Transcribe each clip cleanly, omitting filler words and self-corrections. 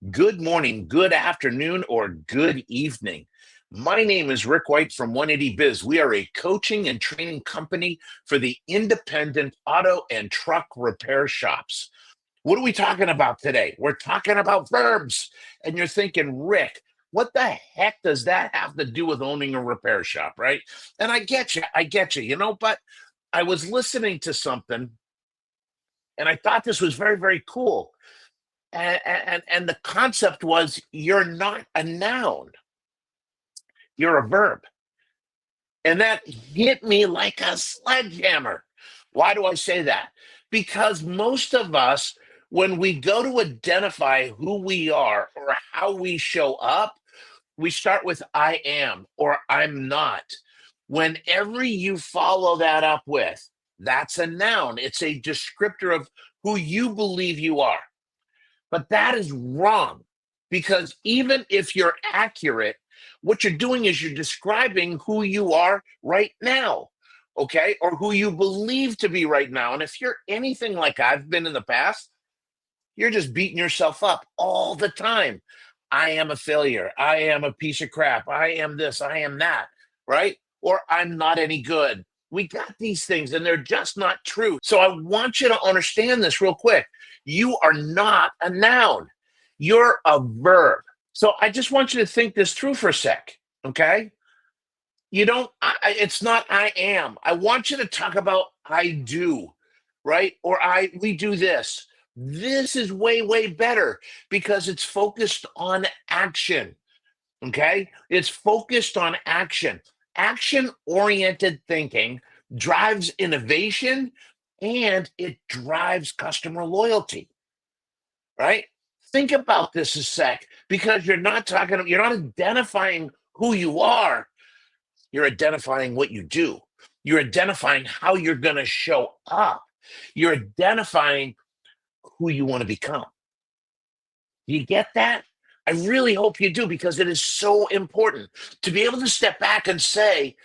Good morning, good afternoon, or good evening. My name is Rick White from 180 Biz. We are a coaching and training company for the independent auto and truck repair shops. What are we talking about today? We're talking about verbs. And you're thinking, Rick, what the heck does that have to do with owning a repair shop, right? And I get you, but I was listening to something and I thought this was very, very cool. And the concept was you're not a noun, you're a verb. And that hit me like a sledgehammer. Why do I say that? Because most of us, when we go to identify who we are or how we show up, we start with I am or I'm not. Whenever you follow that up with, that's a noun, it's a descriptor of who you believe you are. But that is wrong because even if you're accurate, what you're doing is you're describing who you are right now, okay? Or who you believe to be right now. And if you're anything like I've been in the past, you're just beating yourself up all the time. I am a failure. I am a piece of crap. I am this. I am that, right? Or I'm not any good. We got these things and they're just not true. So I want you to understand this real quick. You are not a noun, you're a verb. So I just want you to think this through for a sec, okay? You don't, it's not I am. I want you to talk about I do, right? Or we do this. This is way, way better because it's focused on action. Okay. It's focused on action. Action oriented thinking drives innovation and it drives customer loyalty, right? Think about this a sec because you're not identifying who you are, you're identifying what you do. You're identifying how you're going to show up. You're identifying who you want to become. You get that? I really hope you do because it is so important to be able to step back and say,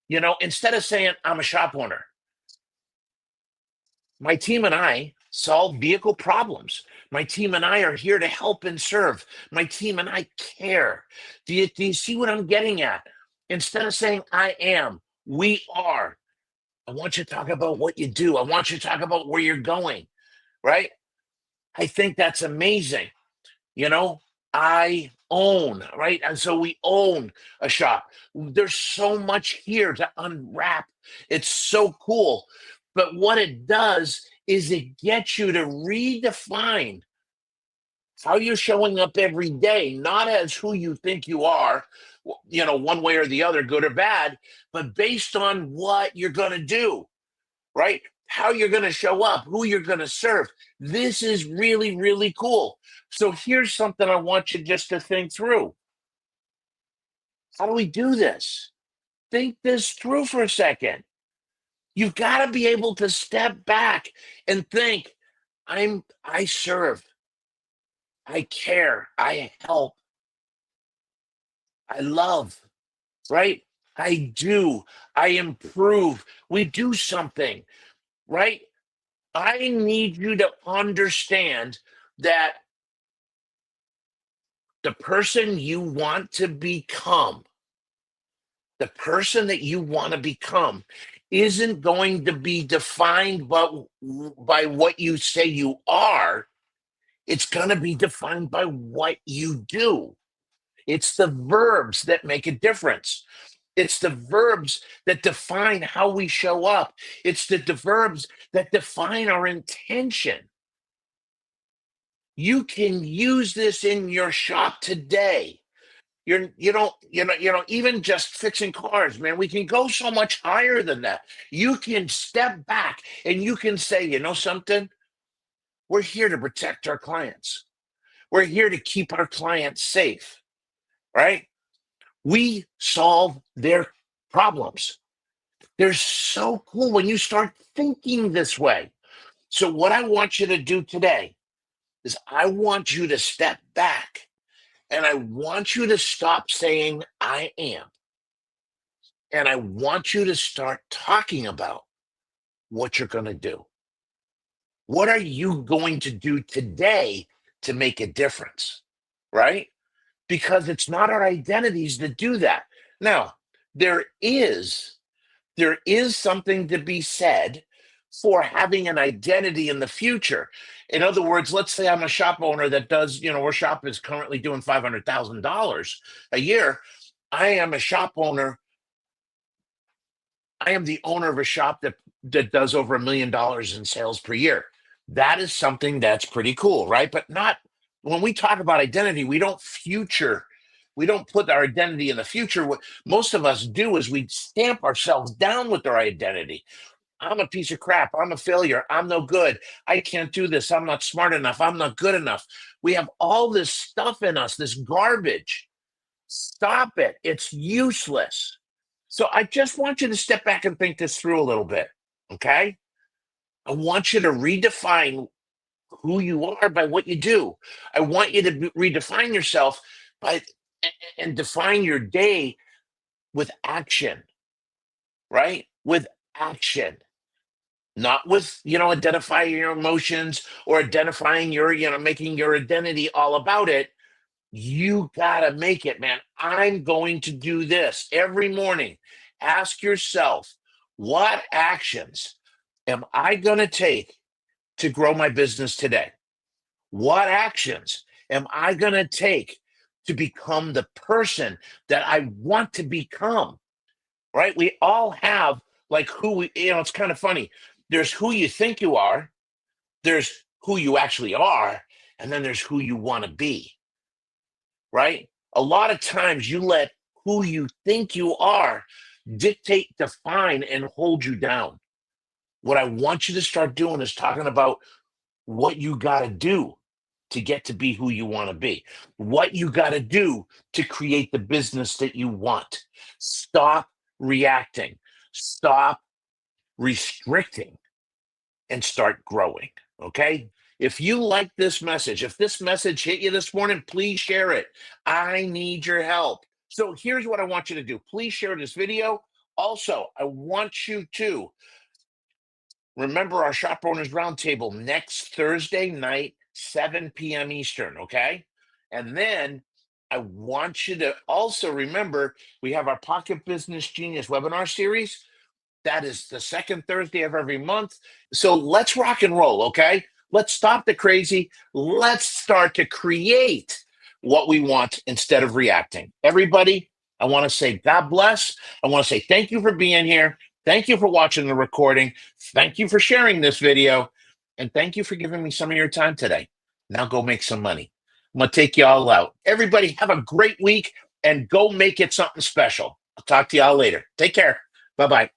instead of saying, I'm a shop owner, my team and I solve vehicle problems. My team and I are here to help and serve. My team and I care. Do you see what I'm getting at? Instead of saying, I am, we are. I want you to talk about what you do. I want you to talk about where you're going, right? I think that's amazing. You know, I own, right? And so we own a shop. There's so much here to unwrap. It's so cool. But what it does is it gets you to redefine how you're showing up every day, not as who you think you are, one way or the other, good or bad, but based on what you're going to do, right? How you're going to show up, who you're going to serve. This is really, really cool. So here's something I want you just to think through. How do we do this? Think this through for a second. You've got to be able to step back and think, I serve, I care, I help, I love, right? I do, I improve. We do something, right? I need you to understand that the person you want to become, the person that you want to become, isn't going to be defined by what you say you are. It's going to be defined by what you do. It's the verbs that make a difference. It's the verbs that define how we show up. It's the verbs that define our intention. You can use this in your shop today. Even just fixing cars, man, we can go so much higher than that. You can step back and you can say, you know something? We're here to protect our clients. We're here to keep our clients safe, right? We solve their problems. They're so cool when you start thinking this way. So, what I want you to do today is I want you to step back and I want you to stop saying I am. And I want you to start talking about what you're going to do. What are you going to do today to make a difference? right? Because it's not our identities that do that. Now, there is there is something to be said for having an identity in the future. In other words, let's say I'm a shop owner that does, our shop is currently doing $500,000 a year. I am a shop owner. I am the owner of a shop that does over $1 million in sales per year. That is something that's pretty cool, right? But not when we talk about identity, we don't put our identity in the future. What most of us do is we stamp ourselves down with our identity. I'm a piece of crap. I'm a failure. I'm no good. I can't do this. I'm not smart enough. I'm not good enough. We have all this stuff in us, this garbage. Stop it. It's useless. So I just want you to step back and think this through a little bit. Okay. I want you to redefine who you are by what you do. I want you to redefine yourself by and define your day with action, right? With action, not with, identifying your emotions or identifying making your identity all about it. You gotta make it, man. I'm going to do this every morning. Ask yourself, what actions am I going to take to grow my business today? What actions am I going to take to become the person that I want to become? Right? We all have like it's kind of funny. There's who you think you are, there's who you actually are, and then there's who you want to be, right? A lot of times you let who you think you are dictate, define, and hold you down. What I want you to start doing is talking about what you got to do to get to be who you want to be, what you got to do to create the business that you want. Stop reacting, stop restricting, and start growing. Okay. If you like this message, if this message hit you this morning, please share it. I need your help. So here's what I want you to do. Please share this video. Also, I want you to remember our Shop Owners Roundtable next Thursday night, 7 p.m. Eastern, okay? And then I want you to also remember we have our Pocket Business Genius webinar series. That is the second Thursday of every month. So let's rock and roll, okay? Let's stop the crazy. Let's start to create what we want instead of reacting. Everybody, I want to say God bless. I want to say thank you for being here. Thank you for watching the recording. Thank you for sharing this video. And thank you for giving me some of your time today. Now go make some money. I'm going to take you all out. Everybody, have a great week and go make it something special. I'll talk to you all later. Take care. Bye-bye.